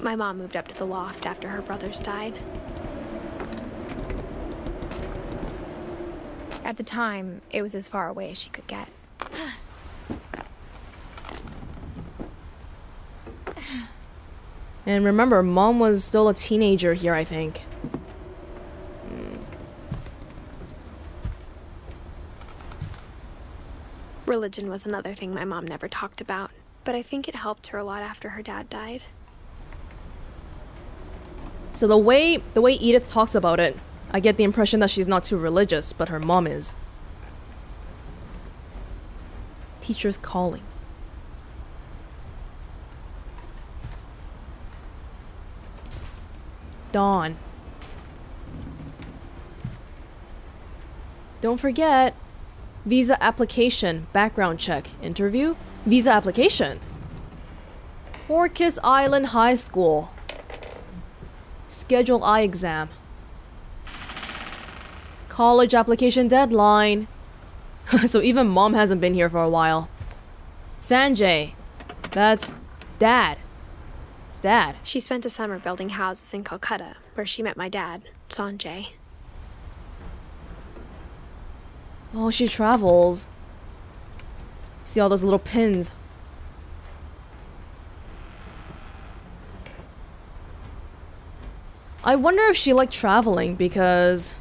My mom moved up to the loft after her brothers died. At the time, it was as far away as she could get. And remember, Mom was still a teenager here, I think. Religion was another thing my mom never talked about, but I think it helped her a lot after her dad died. So the way Edith talks about it, I get the impression that she's not too religious, but her mom is. Teacher's calling. Dawn. Don't forget. Visa application, background check, interview, visa application. Orcas Island High School. Schedule I exam. College application deadline. So even Mom hasn't been here for a while. Sanjay. That's Dad. It's Dad. She spent a summer building houses in Calcutta, where she met my dad, Sanjay. Oh, she travels. See all those little pins. I wonder if she liked traveling because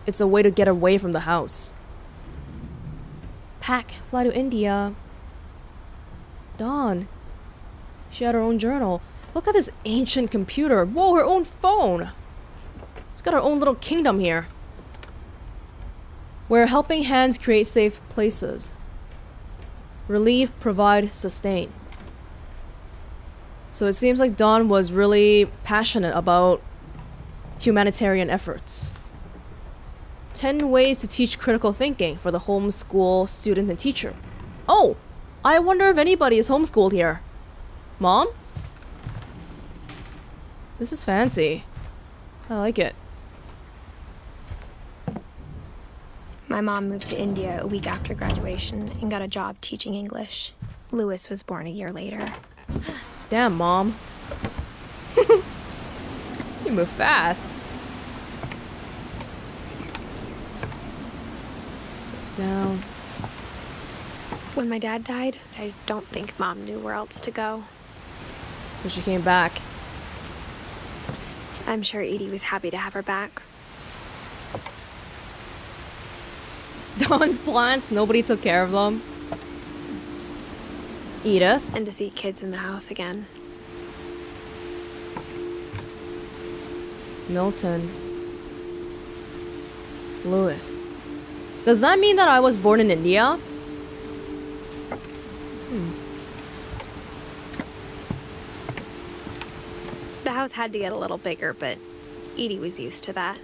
it's a way to get away from the house. Pack, fly to India. Dawn. She had her own journal. Look at this ancient computer. Whoa, her own phone. It's got her own little kingdom here. Where helping hands create safe places. Relieve, provide, sustain. So it seems like Dawn was really passionate about humanitarian efforts. 10 ways to teach critical thinking for the homeschool student and teacher. Oh! I wonder if anybody is homeschooled here. Mom? This is fancy. I like it. My mom moved to India a week after graduation and got a job teaching English. Lewis was born a year later. Damn, Mom. You move fast. Goes down. When my dad died, I don't think Mom knew where else to go. So she came back. I'm sure Edie was happy to have her back. Dawn's plants, nobody took care of them. Edith. And to see kids in the house again. Milton. Lewis. Does that mean that I was born in India? The house had to get a little bigger, but Edie was used to that.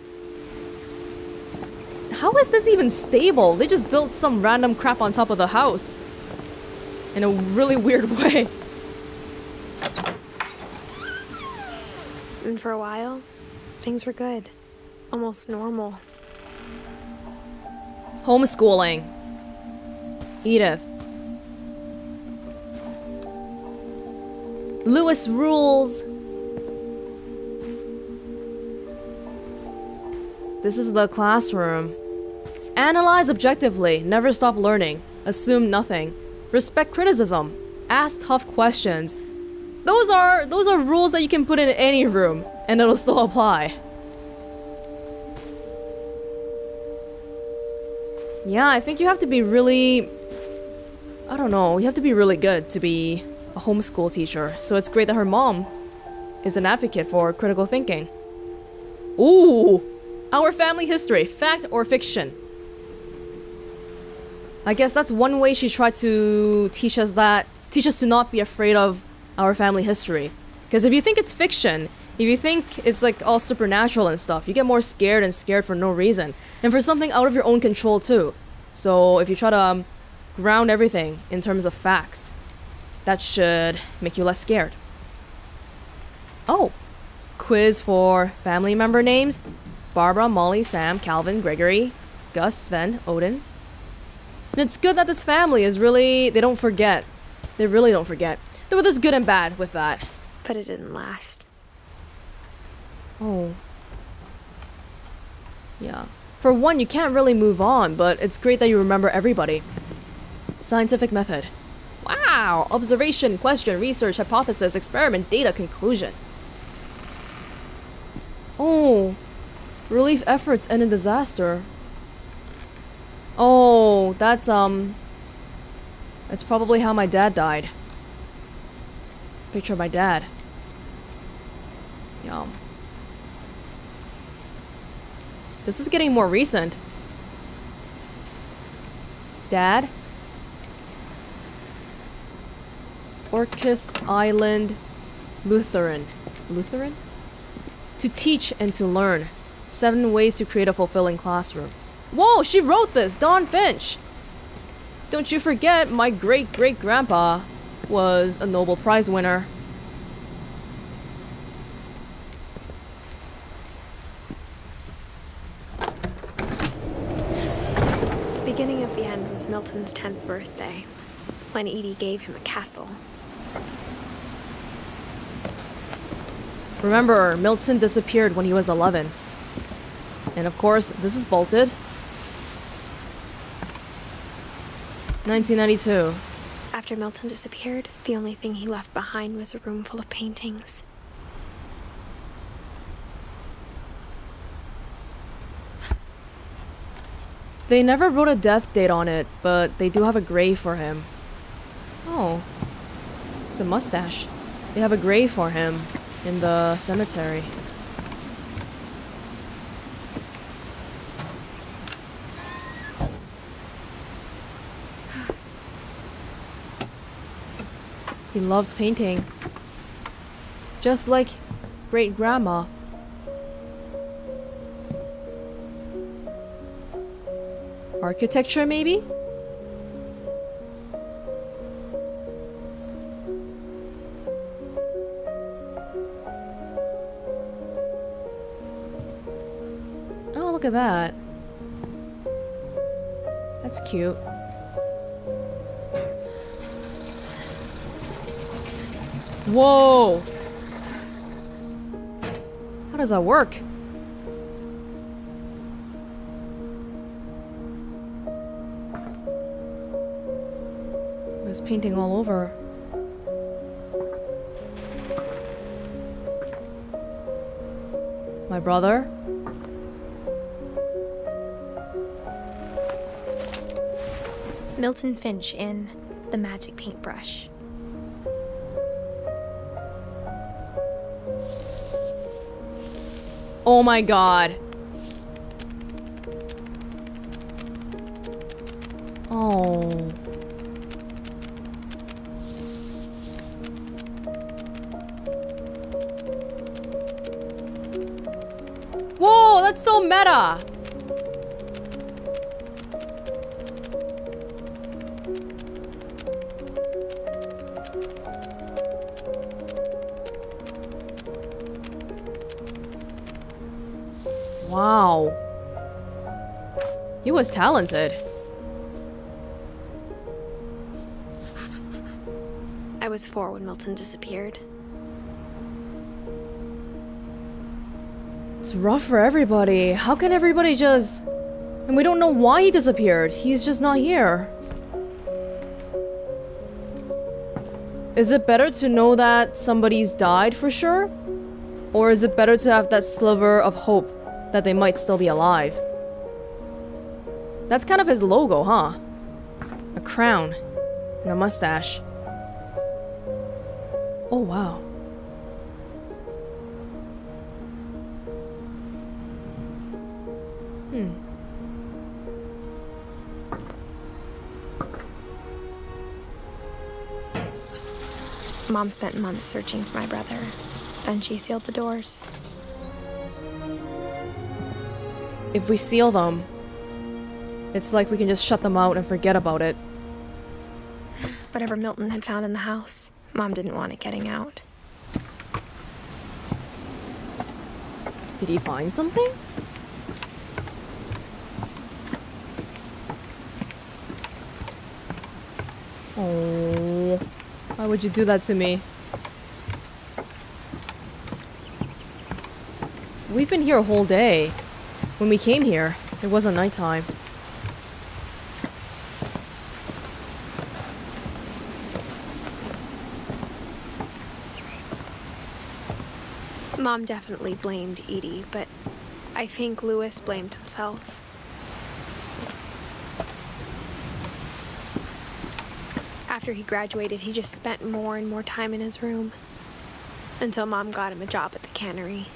How is this even stable? They just built some random crap on top of the house. In a really weird way. And for a while, things were good. Almost normal. Homeschooling. Edith. Lewis rules. This is the classroom. Analyze objectively, never stop learning, assume nothing, respect criticism, ask tough questions. Those are rules that you can put in any room and it'll still apply. Yeah, I think you have to be really, I don't know, you have to be really good to be a homeschool teacher. So it's great that her mom is an advocate for critical thinking. Ooh! Our family history, fact or fiction? I guess that's one way she tried to teach us to not be afraid of our family history. Because if you think it's fiction, if you think it's like all supernatural and stuff, you get more scared and scared for no reason. And for something out of your own control too. So if you try to ground everything in terms of facts, that should make you less scared. Oh, quiz for family member names. Barbara, Molly, Sam, Calvin, Gregory, Gus, Sven, Odin. And it's good that this family is really, they don't forget. They really don't forget. There's good and bad with that. But it didn't last. Oh. Yeah. For one, you can't really move on, but it's great that you remember everybody. Scientific method. Wow! Observation, question, research, hypothesis, experiment, data, conclusion. Oh. Relief efforts end in disaster. Oh, that's probably how my dad died. It's a picture of my dad. Yum. This is getting more recent. Dad? Orcas Island Lutheran. Lutheran? To teach and to learn. 7 ways to create a fulfilling classroom. Whoa, she wrote this! Dawn Finch! Don't you forget, my great-great-grandpa was a Nobel Prize winner. The beginning of the end was Milton's 10th birthday, when Edie gave him a castle. Remember, Milton disappeared when he was 11. And of course, this is bolted. 1992. After Milton disappeared, the only thing he left behind was a room full of paintings. They never wrote a death date on it, but they do have a grave for him. Oh. It's a mustache. They have a grave for him in the cemetery. He loved painting. Just like great-grandma. Architecture, maybe? Oh, look at that. That's cute. Whoa! How does that work? There's painting all over. My brother? Milton Finch in The Magic Paintbrush. Oh my god. Oh. Whoa, that's so meta. Wow. He was talented. I was 4 when Milton disappeared. It's rough for everybody. How can everybody just... And we don't know why he disappeared. He's just not here. Is it better to know that somebody's died for sure? Or is it better to have that sliver of hope that they might still be alive? That's kind of his logo, huh? A crown and a mustache. Oh, wow. Mom spent months searching for my brother. Then she sealed the doors. If we seal them, it's like we can just shut them out and forget about it. Whatever Milton had found in the house, Mom didn't want it getting out. Did he find something? Oh, why would you do that to me? We've been here a whole day. When we came here, it wasn't nighttime. Mom definitely blamed Edie, but I think Lewis blamed himself. After he graduated, he just spent more and more time in his room. Until Mom got him a job at the cannery.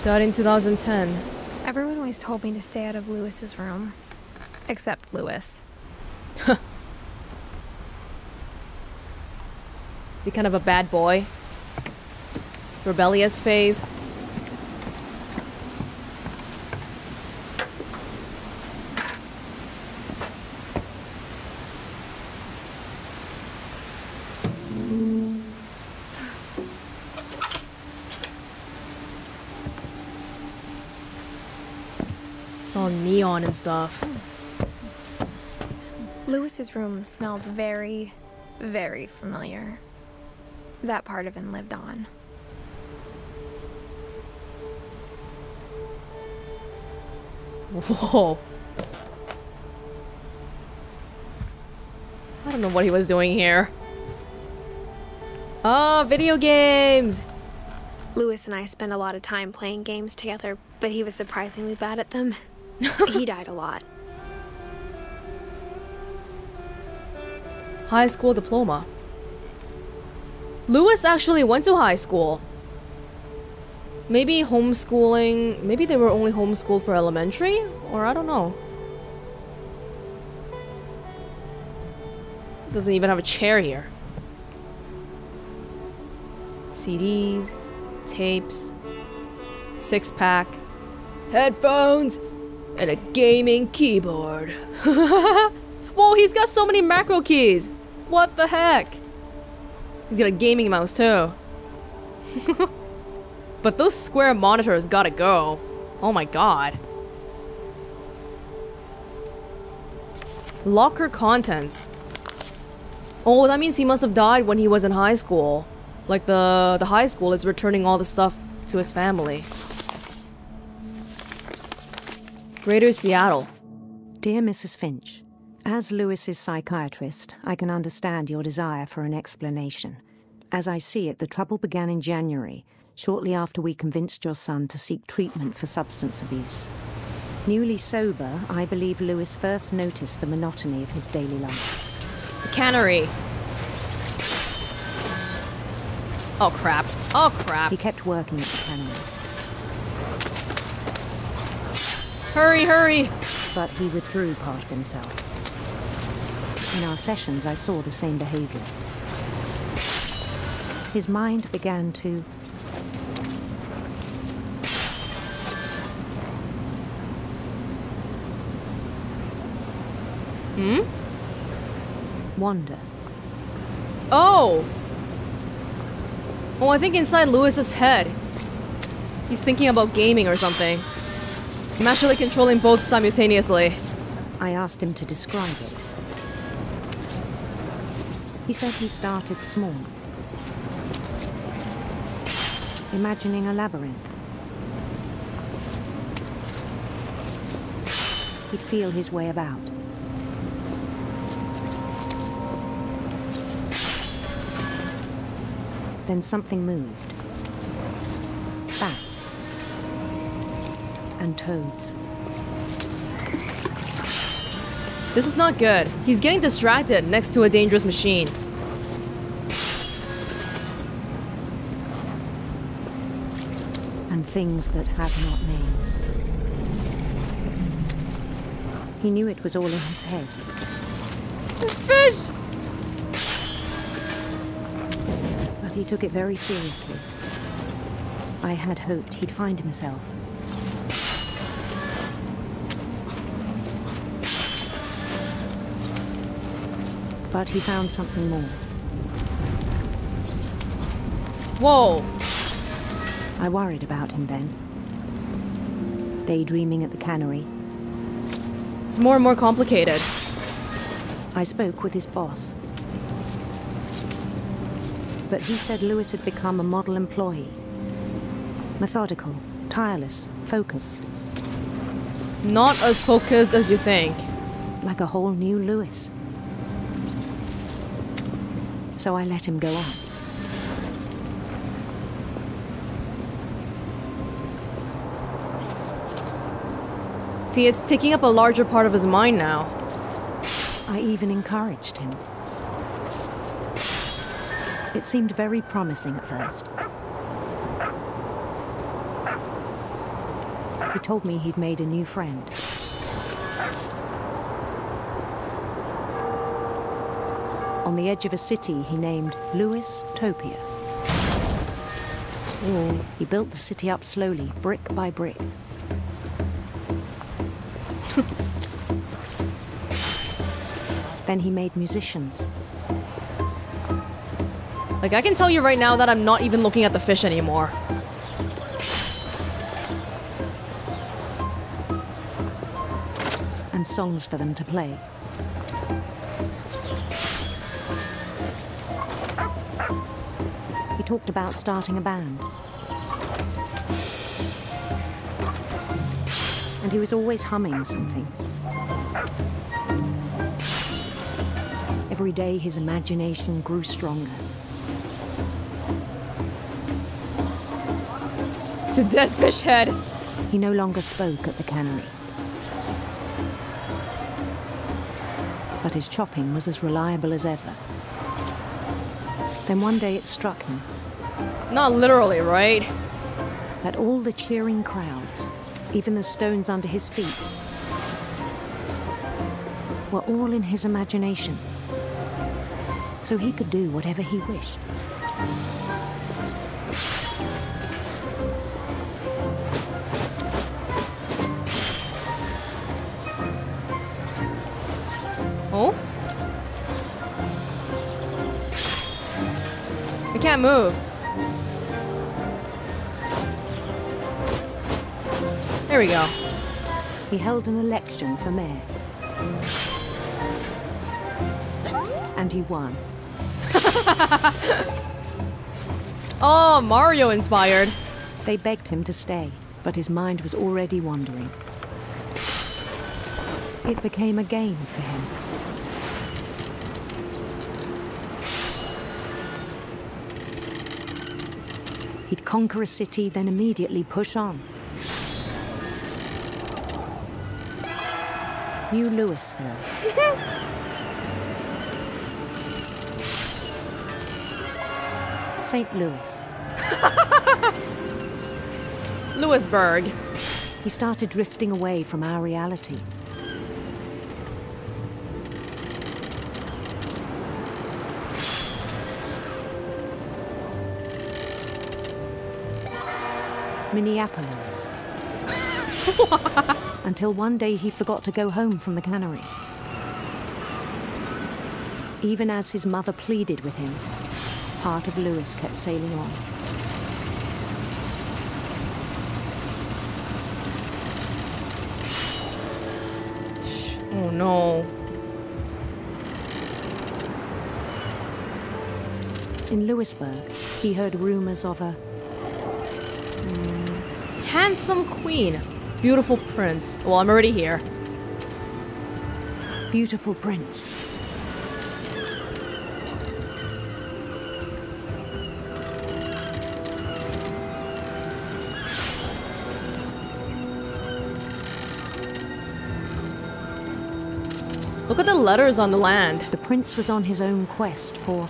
Died in 2010. Everyone always told me to stay out of Lewis's room. Except Lewis. Is he kind of a bad boy? Rebellious phase? It's all neon and stuff. Lewis's room smelled very, very familiar. That part of him lived on. Whoa. I don't know what he was doing here. Ah, video games! Lewis and I spent a lot of time playing games together, but he was surprisingly bad at them. He died a lot. High school diploma. Lewis actually went to high school. Maybe homeschooling. Maybe they were only homeschooled for elementary? Or I don't know. Doesn't even have a chair here. CDs, tapes, six-pack, headphones, and a gaming keyboard. Whoa, he's got so many macro keys! What the heck? He's got a gaming mouse too. But those square monitors gotta go. Oh my god. Locker contents. Oh, that means he must have died when he was in high school. Like the high school is returning all the stuff to his family. Greater Seattle. Dear Mrs. Finch, as Lewis's psychiatrist, I can understand your desire for an explanation. As I see it, the trouble began in January, shortly after we convinced your son to seek treatment for substance abuse. Newly sober, I believe Lewis first noticed the monotony of his daily life. The cannery. Oh crap. Oh crap. He kept working at the cannery. Hurry, hurry! But he withdrew part of himself. In our sessions, I saw the same behavior. His mind began to... wander. Oh! Oh, I think inside Lewis's head. He's thinking about gaming or something. I'm actually controlling both simultaneously. I asked him to describe it. He said he started small, imagining a labyrinth. He'd feel his way about. Then something moved. Bats. And toads. This is not good. He's getting distracted next to a dangerous machine. And things that have not names. He knew it was all in his head. Fish! But he took it very seriously. I had hoped he'd find himself. But he found something more. Whoa! I worried about him then. Daydreaming at the cannery. It's more and more complicated. I spoke with his boss. but he said Lewis had become a model employee. Methodical, tireless, focused. Not as focused as you think. Like a whole new Lewis. So I let him go on. See, it's taking up a larger part of his mind now. I even encouraged him. It seemed very promising at first. He told me he'd made a new friend. On the edge of a city he named Lewis Topia. He built the city up slowly, brick by brick. Then he made musicians. Like, I can tell you right now that I'm not even looking at the fish anymore. And songs for them to play. He talked about starting a band. And he was always humming something. Every day his imagination grew stronger. It's a dead fish head. He no longer spoke at the cannery. But his chopping was as reliable as ever. Then one day it struck him. Not literally, right? That all the cheering crowds, even the stones under his feet, were all in his imagination. So he could do whatever he wished. Oh? I can't move. There we go. He held an election for mayor. And he won. Oh, Mario inspired. They begged him to stay, but his mind was already wandering. It became a game for him. He'd conquer a city, then immediately push on. New Louisville. St. Louis. Lewisburg. He started drifting away from our reality. Minneapolis. Until one day he forgot to go home from the cannery. Even as his mother pleaded with him, part of Lewis kept sailing on. Oh no. In Lewisburg, he heard rumors of a Handsome queen. Beautiful prince. Well, I'm already here. beautiful prince. Look at the letters on the land. The prince was on his own quest for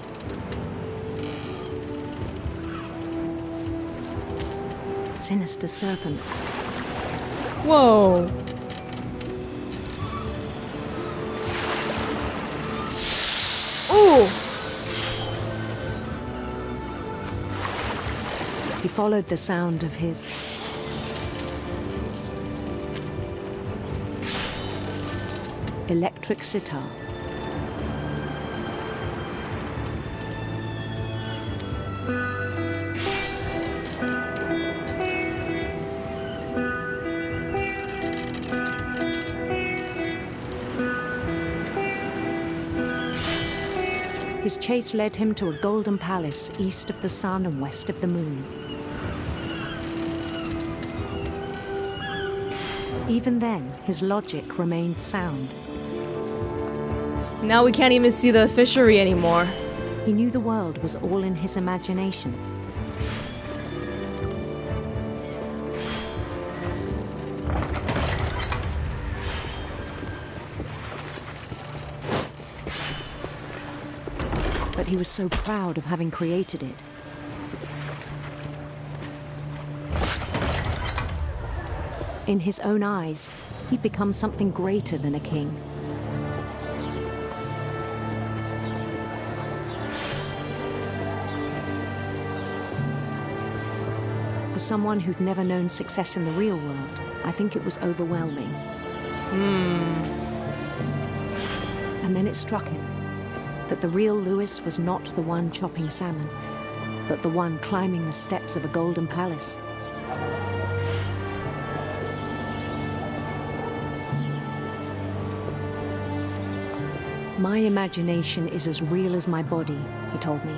sinister serpents. Whoa. Ooh. He followed the sound of his electric sitar. His chase led him to a golden palace east of the sun and west of the moon. Even then, his logic remained sound. Now we can't even see the fishery anymore. He knew the world was all in his imagination. But he was so proud of having created it. In his own eyes, he'd become something greater than a king. For someone who'd never known success in the real world, I think it was overwhelming. And then it struck him that the real Lewis was not the one chopping salmon, but the one climbing the steps of a golden palace. My imagination is as real as my body, he told me.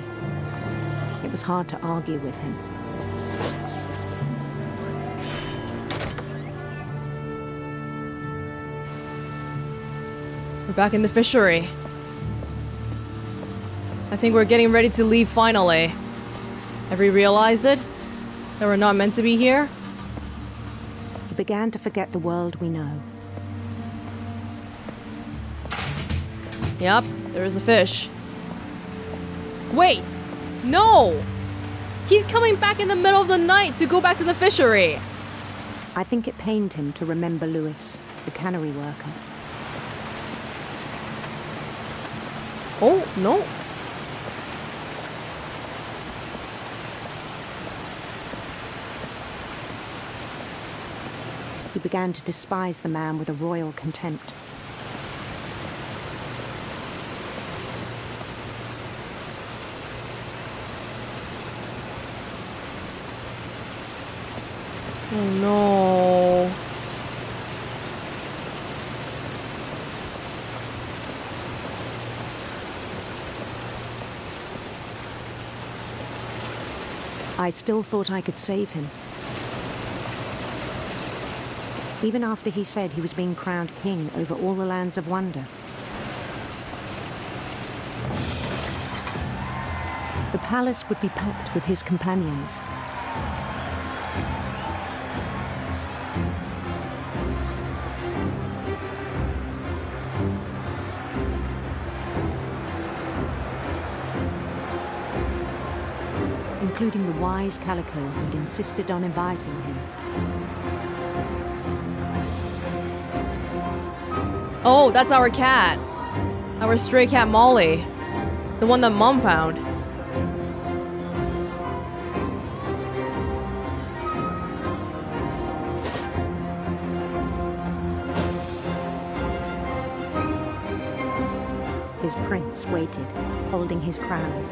It was hard to argue with him. We're back in the fishery. I think we're getting ready to leave finally. Have we realized it? That we're not meant to be here? He began to forget the world we know. Yep, there is a fish. Wait! No! He's coming back in the middle of the night to go back to the fishery! I think it pained him to remember Lewis, the cannery worker. Oh, no. He began to despise the man with a royal contempt. Oh no. I still thought I could save him. Even after he said he was being crowned king over all the lands of wonder. The palace would be packed with his companions. Including the wise Calico who'd insisted on advising him. Oh, that's our cat. Our stray cat Molly. The one that Mom found. His prince waited, holding his crown.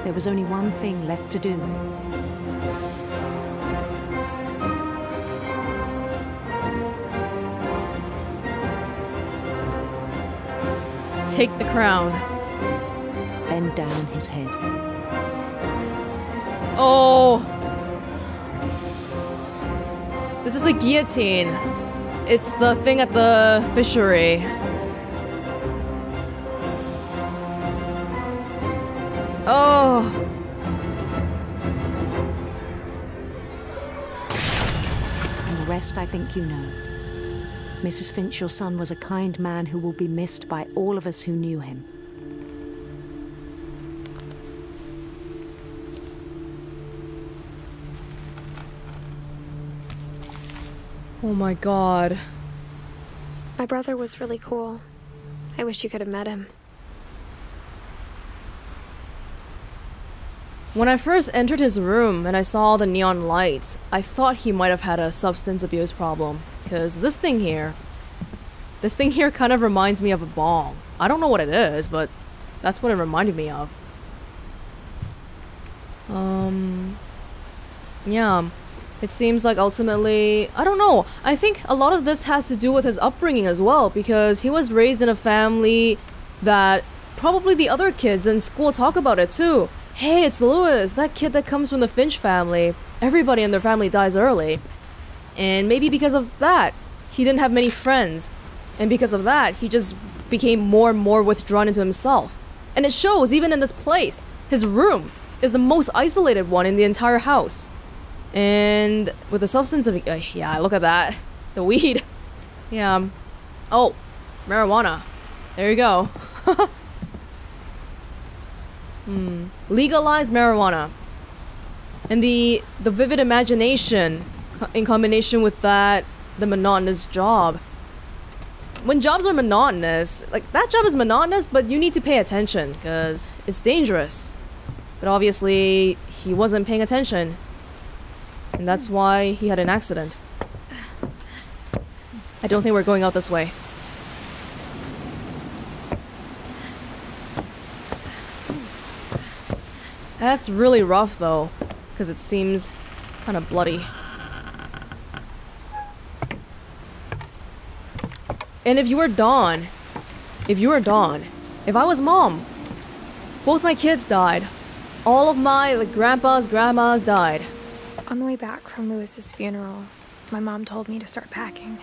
There was only one thing left to do. Take the crown. Bend down his head. Oh! This is a guillotine. It's the thing at the fishery. Oh! And the rest I think you know. Mrs. Finch, your son was a kind man who will be missed by all of us who knew him. Oh my god. My brother was really cool. I wish you could have met him. When I first entered his room and I saw the neon lights, I thought he might have had a substance abuse problem. Because this thing here kind of reminds me of a bong. I don't know what it is, but that's what it reminded me of. Yeah. It seems like ultimately, I don't know, I think a lot of this has to do with his upbringing as well, because he was raised in a family that probably the other kids in school talk about it too. Hey, it's Lewis, that kid that comes from the Finch family. Everybody in their family dies early. And maybe because of that, he didn't have many friends. And because of that, he just became more and more withdrawn into himself. And it shows even in this place. His room is the most isolated one in the entire house. And with the substance of... yeah, look at that. The weed. Yeah. Oh, marijuana. There you go. Legalized marijuana. And the vivid imagination in combination with that, the monotonous job. When jobs are monotonous, like that job is monotonous, but you need to pay attention because it's dangerous. But obviously, he wasn't paying attention. And that's why he had an accident. I don't think we're going out this way. That's really rough though, because it seems kind of bloody. And if you were Dawn, if I was Mom, both my kids died. All of my grandpas, grandmas died. On the way back from Lewis's funeral, my mom told me to start packing.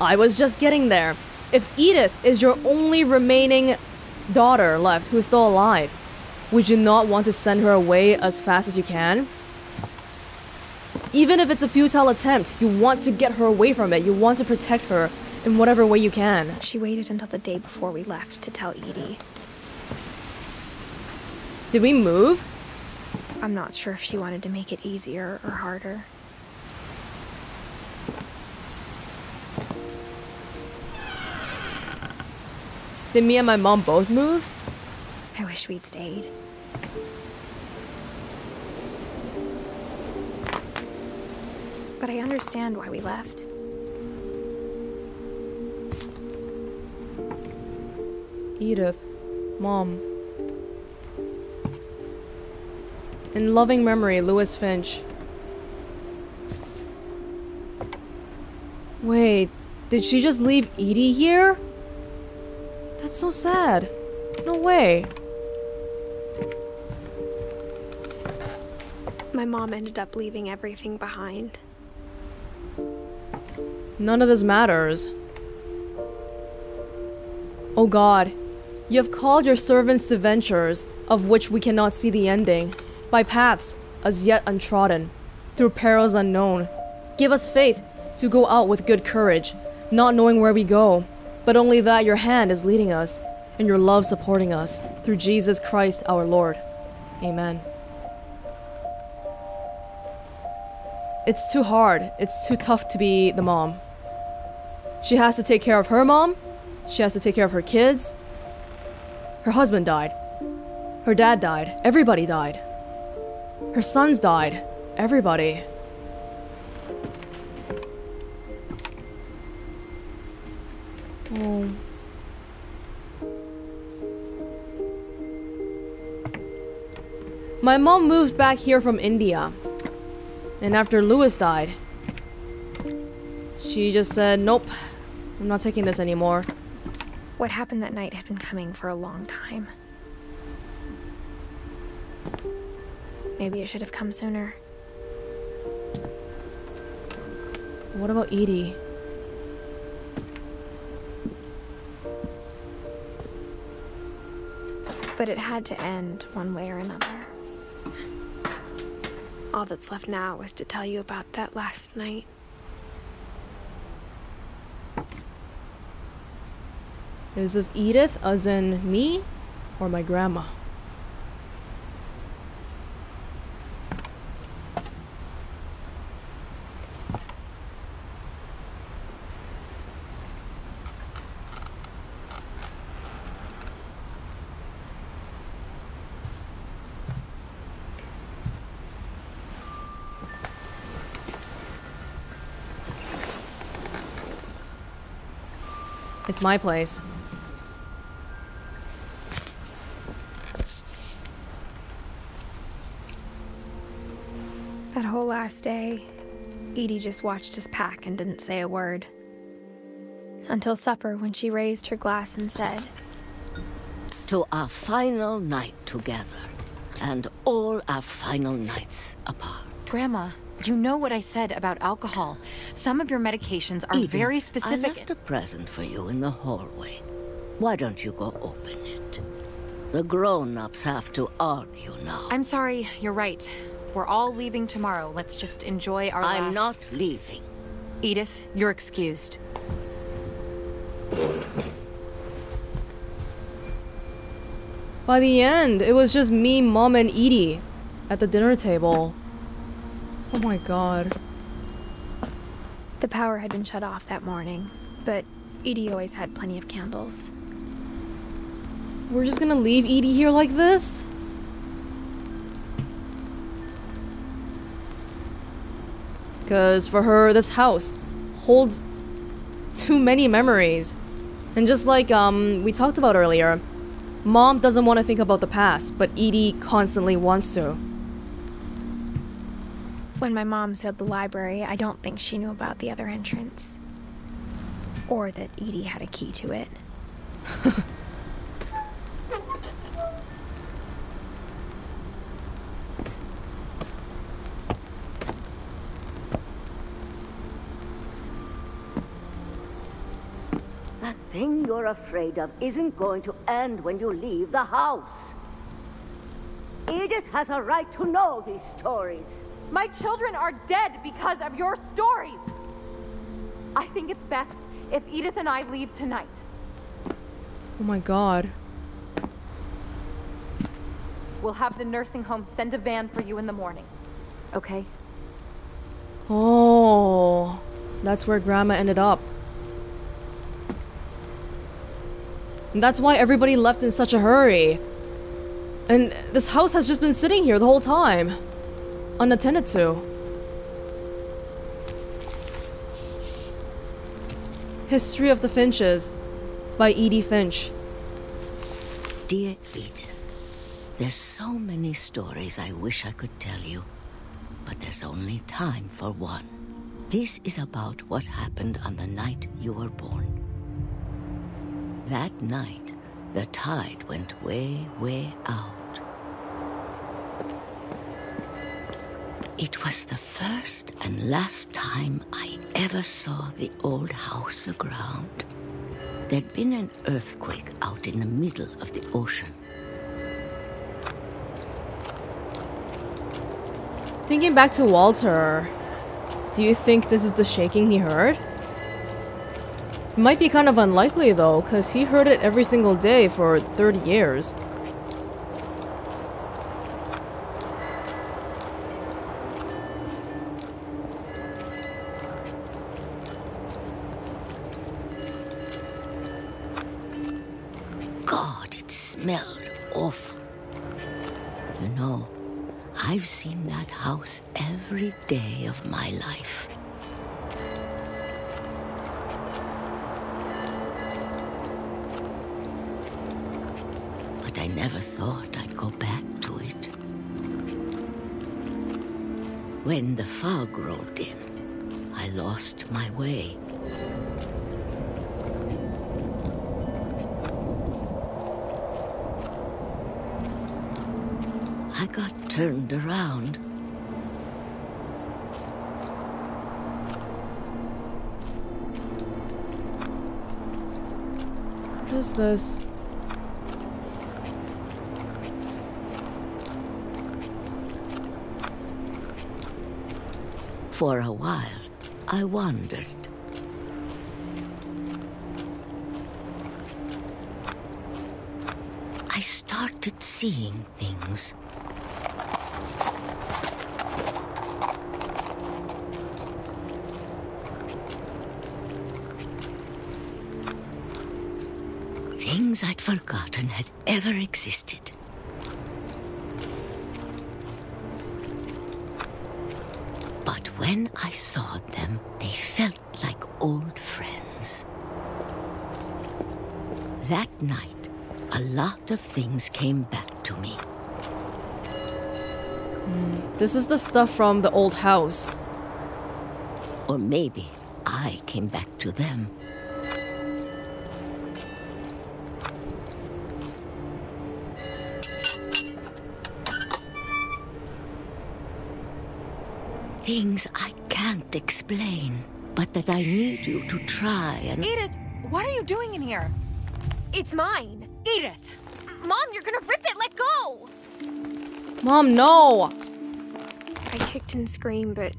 I was just getting there. If Edith is your only remaining daughter left who's still alive, would you not want to send her away as fast as you can? Even if it's a futile attempt, you want to get her away from it. You want to protect her in whatever way you can. She waited until the day before we left to tell Edie. Did we move? I'm not sure if she wanted to make it easier or harder. Did me and my mom both move? I wish we'd stayed. But I understand why we left. Edith, Mom. In loving memory, Lewis Finch. Wait, did she just leave Edie here? That's so sad. No way. My mom ended up leaving everything behind. None of this matters. Oh God, you have called your servants to ventures of which we cannot see the ending, by paths as yet untrodden, through perils unknown. Give us faith to go out with good courage, not knowing where we go, but only that your hand is leading us, and your love supporting us, through Jesus Christ our Lord. Amen. It's too hard, it's too tough to be the mom. She has to take care of her mom, she has to take care of her kids. Her husband died. Her dad died. Everybody died. Her sons died. Everybody. Oh. My mom moved back here from India. And after Lewis died, she just said, nope, I'm not taking this anymore. What happened that night had been coming for a long time. Maybe it should have come sooner. What about Edie? But it had to end one way or another. All that's left now is to tell you about that last night. Is this Edith as in me or my grandma? It's my place. That whole last last day, Edie just watched us pack and didn't say a word. Until supper, when she raised her glass and said, "To our final night together, and all our final nights apart." Grandma, you know what I said about alcohol. Some of your medications are Edith, very I specific. left a present for you in the hallway. Why don't you go open it? The grown-ups have to argue now. I'm sorry, you're right. We're all leaving tomorrow. Let's just enjoy our I'm not leaving. Edith, you're excused. By the end, it was just me, Mom, and Edie at the dinner table. Oh my god. the power had been shut off that morning, but Edie always had plenty of candles. We're just gonna leave Edie here like this? Because for her, this house holds too many memories. And just like we talked about earlier, Mom doesn't want to think about the past, but Edie constantly wants to. When my mom sailed the library, I don't think she knew about the other entrance. Or that Edie had a key to it. That thing you're afraid of isn't going to end when you leave the house. Edith has a right to know these stories. My children are dead because of your stories. I think it's best if Edith and I leave tonight. Oh my god. We'll have the nursing home send a van for you in the morning. Okay? Oh, that's where Grandma ended up. And that's why everybody left in such a hurry. And this house has just been sitting here the whole time, unattended to. History of the Finches by Edie Finch. Dear Edith, there's so many stories I wish I could tell you, but there's only time for one. This is about what happened on the night you were born. That night, the tide went way, way out. It was the first and last time I ever saw the old house aground. There'd been an earthquake out in the middle of the ocean. Thinking back to Walter, do you think this is the shaking he heard? It might be kind of unlikely though, because he heard it every single day for 30 years. God, it smelled awful. You know, I've seen that house every day of my life. But I never thought I'd go back to it. When the fog rolled in, I lost my way. I got turned around. What is this? For a while, I wondered. I started seeing things. Things I'd forgotten had ever existed. But when I saw them, they felt like old friends. That night, a lot of things came back to me. This is the stuff from the old house. Or maybe I came back to them. Things I can't explain, but that I need you to try and... Edith, what are you doing in here? It's mine. Edith! Mom, you're gonna rip it! Let go! Mom, no! I kicked and screamed, but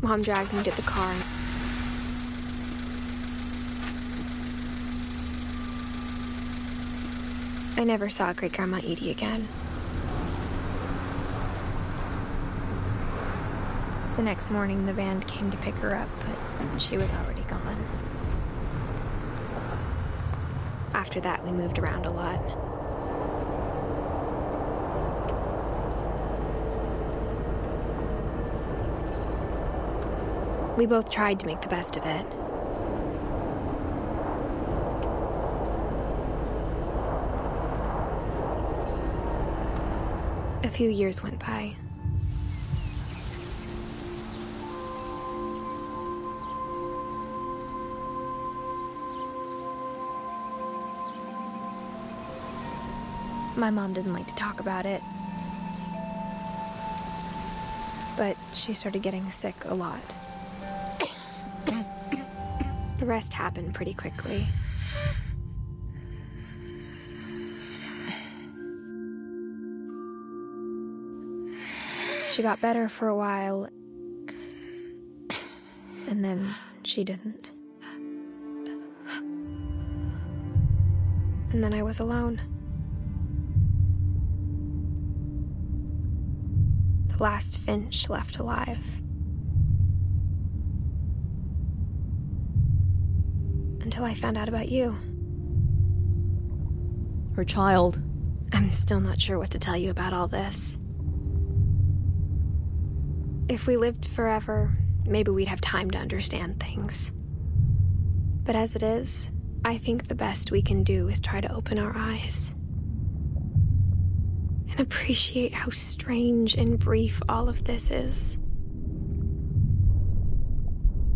Mom dragged me to the car. I never saw Great-Grandma Edie again. The next morning, the van came to pick her up, but she was already gone. After that, we moved around a lot. We both tried to make the best of it. A few years went by. My mom didn't like to talk about it, but she started getting sick a lot. The rest happened pretty quickly. She got better for a while, and then she didn't. And then I was alone. The last Finch left alive. Until I found out about you. Her child. I'm still not sure what to tell you about all this. If we lived forever, maybe we'd have time to understand things. But as it is, I think the best we can do is try to open our eyes. And appreciate how strange and brief all of this is.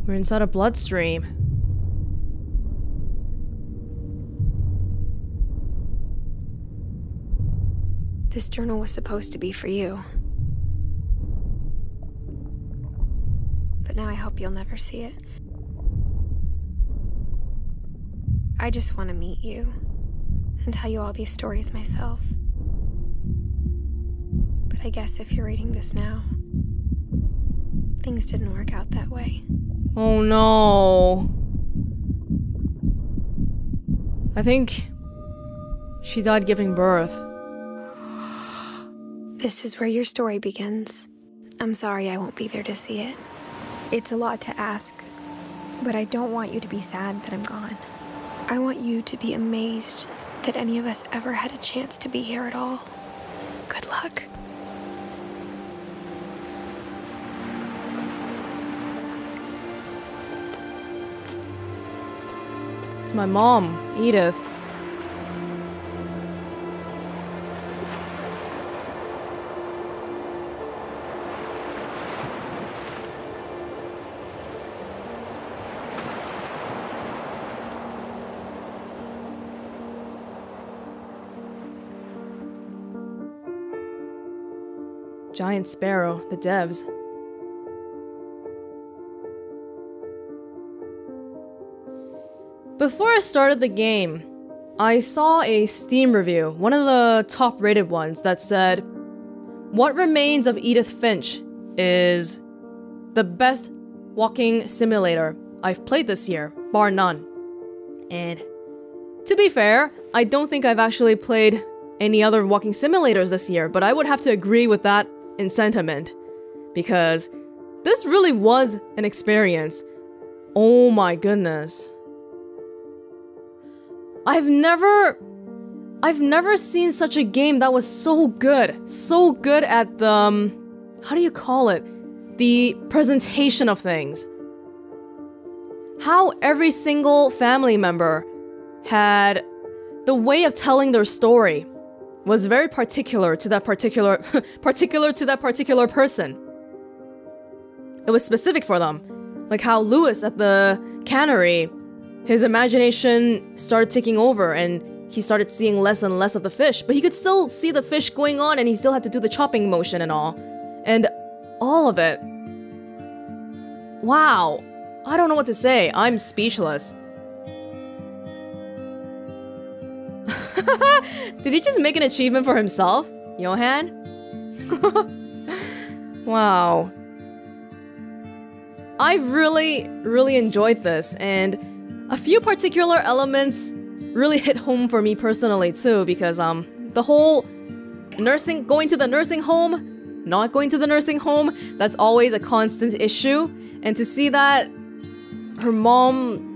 We're inside a bloodstream. This journal was supposed to be for you. But now I hope you'll never see it. I just want to meet you and tell you all these stories myself. But I guess if you're reading this now, things didn't work out that way. Oh no. I think she died giving birth. This is where your story begins. I'm sorry I won't be there to see it. It's a lot to ask, but I don't want you to be sad that I'm gone. I want you to be amazed that any of us ever had a chance to be here at all. Good luck. It's my mom, Edith. Giant Sparrow, the devs. Before I started the game, I saw a Steam review, one of the top rated ones, that said, "What Remains of Edith Finch is the best walking simulator I've played this year, bar none." And to be fair, I don't think I've actually played any other walking simulators this year, but I would have to agree with that in sentiment, because this really was an experience. Oh my goodness. I've never seen such a game that was so good at the, how do you call it? The presentation of things. How every single family member had the way of telling their story was very particular to that particular person. It was specific for them. Like how Lewis at the cannery, his imagination started taking over and he started seeing less and less of the fish, but he could still see the fish going on and he still had to do the chopping motion and all. And all of it. Wow. I don't know what to say. I'm speechless. Did he just make an achievement for himself, Johan? Wow. I really enjoyed this, and a few particular elements really hit home for me personally too, because the whole going to the nursing home, not going to the nursing home, that's always a constant issue, and to see that her mom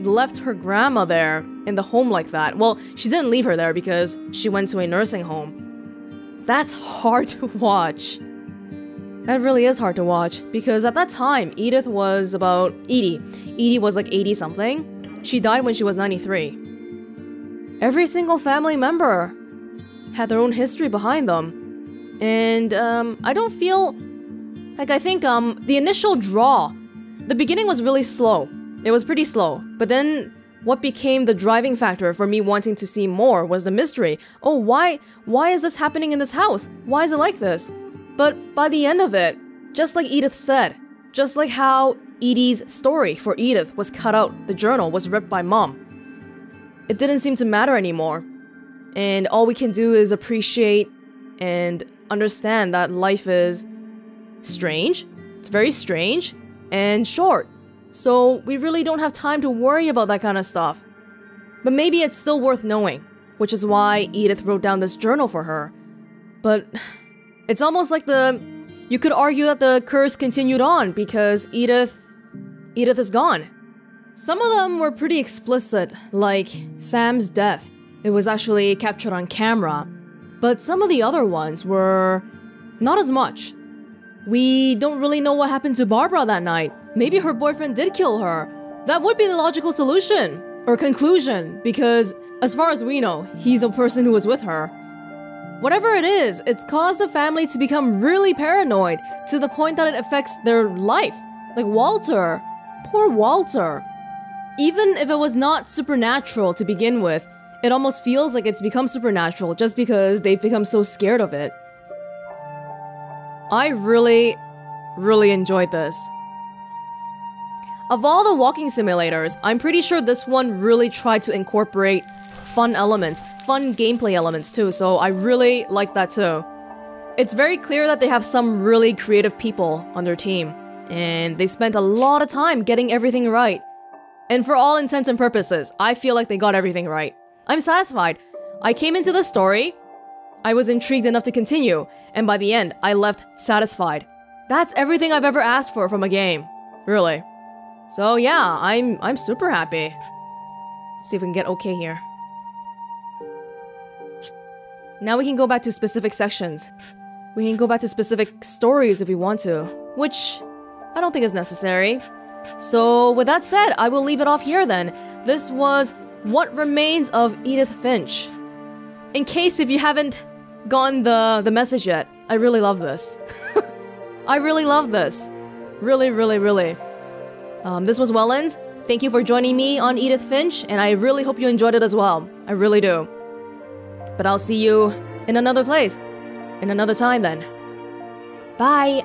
left her grandma there in the home like that. Well, she didn't leave her there because she went to a nursing home. That's hard to watch. That really is hard to watch, because at that time, Edie was like 80 something. She died when she was 93. Every single family member had their own history behind them. And I don't feel like, I think the initial draw, the beginning was really slow. It was pretty slow, but then what became the driving factor for me wanting to see more was the mystery. Oh, why is this happening in this house? Why is it like this? But by the end of it, just like Edith said, just like how Edie's story for Edith was cut out, the journal was ripped by Mom, it didn't seem to matter anymore. And all we can do is appreciate and understand that life is strange. It's very strange and short. So we really don't have time to worry about that kind of stuff. But maybe it's still worth knowing, which is why Edith wrote down this journal for her. But it's almost like you could argue that the curse continued on because Edith is gone. Some of them were pretty explicit, like Sam's death. It was actually captured on camera. But some of the other ones were not as much. We don't really know what happened to Barbara that night. Maybe her boyfriend did kill her. That would be the logical solution, or conclusion, because as far as we know, he's the person who was with her. Whatever it is, it's caused the family to become really paranoid, to the point that it affects their life. Like Walter. Poor Walter. Even if it was not supernatural to begin with, it almost feels like it's become supernatural just because they've become so scared of it. I really enjoyed this. Of all the walking simulators, I'm pretty sure this one really tried to incorporate fun elements, fun gameplay elements too, so I really like that too. It's very clear that they have some really creative people on their team, and they spent a lot of time getting everything right. And for all intents and purposes, I feel like they got everything right. I'm satisfied. I came into the story, I was intrigued enough to continue, and by the end, I left satisfied. That's everything I've ever asked for from a game, really. So yeah, I'm super happy. Let's see if we can get okay here. Now we can go back to specific sections. We can go back to specific stories if we want to, which I don't think is necessary. So with that said, I will leave it off here then. This was What Remains of Edith Finch. In case if you haven't gotten the message yet, I really love this. I really love this. Really. This was Welonz. Thank you for joining me on Edith Finch, and I really hope you enjoyed it as well. I really do. But I'll see you in another place, in another time then. Bye!